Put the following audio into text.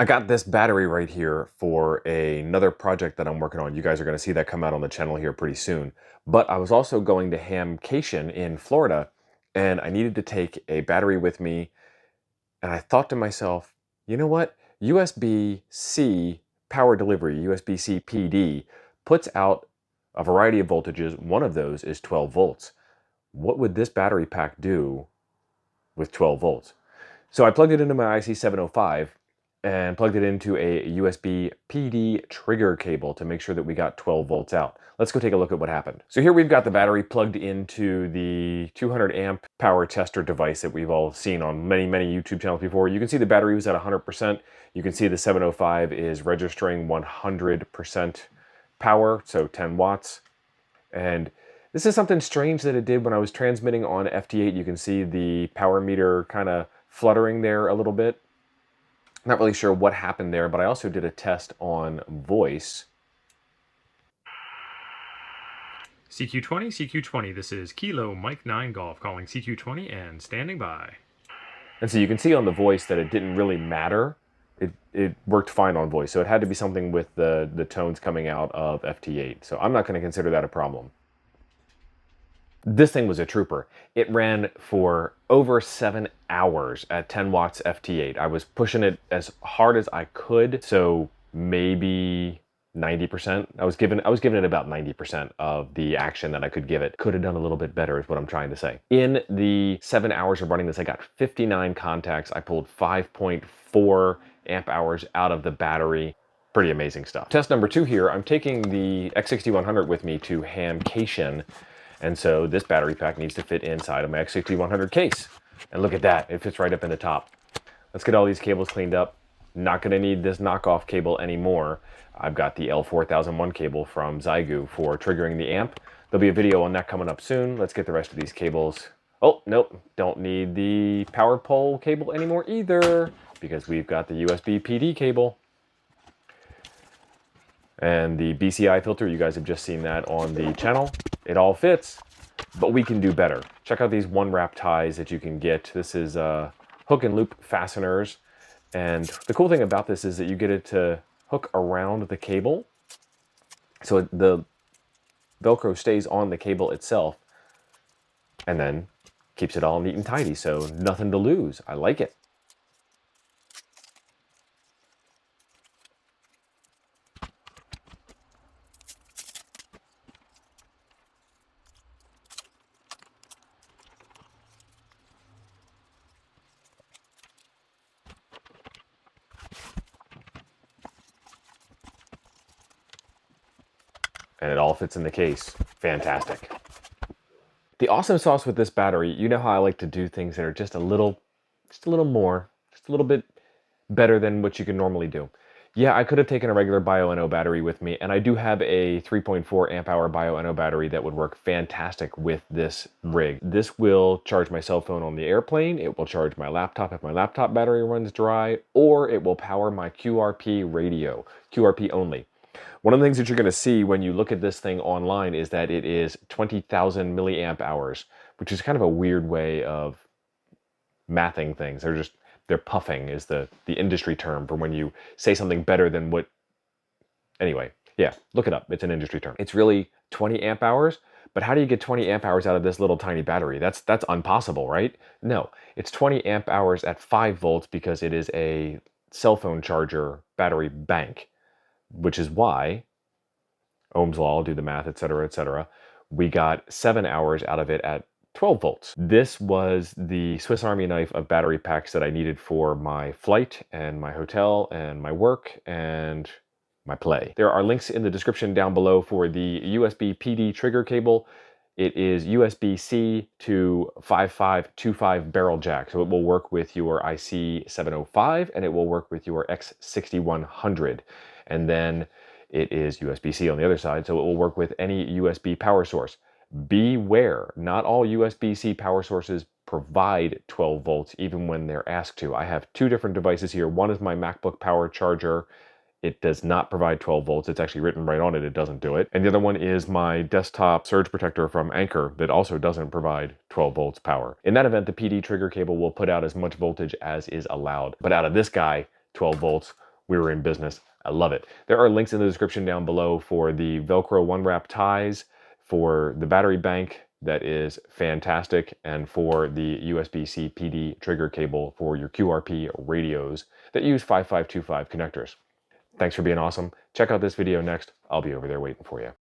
I got this battery right here for another project that I'm working on. You guys are going to see that come out on the channel here pretty soon. But I was also going to Hamcation in Florida, and I needed to take a battery with me. And I thought to myself, you know what? USB-C power delivery, USB-C PD, puts out a variety of voltages. One of those is 12 volts. What would this battery pack do with 12 volts? So I plugged it into my IC705 and plugged it into a USB PD trigger cable to make sure that we got 12 volts out. Let's go take a look at what happened. So here we've got the battery plugged into the 200 amp power tester device that we've all seen on many YouTube channels before. You can see the battery was at 100%. You can see the 705 is registering 100% power, so 10 watts. And this is something strange that it did when I was transmitting on FT8. You can see the power meter kind of fluttering there a little bit. Not really sure what happened there, but I also did a test on voice. CQ20, CQ20, this is Kilo Mike 9 Golf calling CQ20 and standing by. And so you can see on the voice that it didn't really matter. It worked fine on voice, so it had to be something with the tones coming out of FT8. So I'm not going to consider that a problem. This thing was a trooper. It ran for over 7 hours at 10 watts FT8. I was pushing it as hard as I could, so maybe 90%. I was giving it about 90% of the action that I could give it. Could have done a little bit better is what I'm trying to say. In the 7 hours of running this, I got 59 contacts. I pulled 5.4 amp hours out of the battery. Pretty amazing stuff. Test number 2 here, I'm taking the X6100 with me to Hamcation. And so this battery pack needs to fit inside of my X6100 case. And look at that, it fits right up in the top. Let's get all these cables cleaned up. Not gonna need this knockoff cable anymore. I've got the L4001 cable from Xiegu for triggering the amp. There'll be a video on that coming up soon. Let's get the rest of these cables. Oh, nope, don't need the power pole cable anymore either, because we've got the USB PD cable. And the BCI filter, you guys have just seen that on the channel. It all fits, but we can do better. Check out these one wrap ties that you can get. This is hook and loop fasteners. And the cool thing about this is that you get it to hook around the cable. So the Velcro stays on the cable itself and then keeps it all neat and tidy. So nothing to lose. I like it. And it all fits in the case. Fantastic. The awesome sauce with this battery, you know how I like to do things that are just a little bit better than what you can normally do. Yeah, I could have taken a regular Bioenno battery with me, and I do have a 3.4 amp hour Bioenno battery that would work fantastic with this rig. This will charge my cell phone on the airplane, it will charge my laptop if my laptop battery runs dry, or it will power my QRP radio, QRP only. One of the things that you're going to see when you look at this thing online is that it is 20,000 milliamp hours, which is kind of a weird way of mathing things. They're puffing is the industry term for when you say something better than what... Anyway, yeah, look it up. It's an industry term. It's really 20 amp hours, but how do you get 20 amp hours out of this little tiny battery? That's impossible, right? No, it's 20 amp hours at 5 volts because it is a cell phone charger battery bank, which is why, Ohm's law, do the math, etc., we got 7 hours out of it at 12 volts. This was the Swiss Army knife of battery packs that I needed for my flight and my hotel and my work and my play. There are links in the description down below for the USB PD trigger cable. It is USB-C to 5525 barrel jack, so it will work with your IC705 and it will work with your X6100. And then it is USB-C on the other side, so it will work with any USB power source. Beware, not all USB-C power sources provide 12 volts even when they're asked to. I have 2 different devices here. One is my MacBook power charger. It does not provide 12 volts. It's actually written right on it. It doesn't do it. And the other one is my desktop surge protector from Anker that also doesn't provide 12 volts power. In that event, the PD trigger cable will put out as much voltage as is allowed. But out of this guy, 12 volts we were in business. I love it. There are links in the description down below for the Velcro one wrap ties, for the battery bank that is fantastic, and for the USB-C PD trigger cable for your QRP radios that use 5525 connectors. Thanks for being awesome. Check out this video next. I'll be over there waiting for you.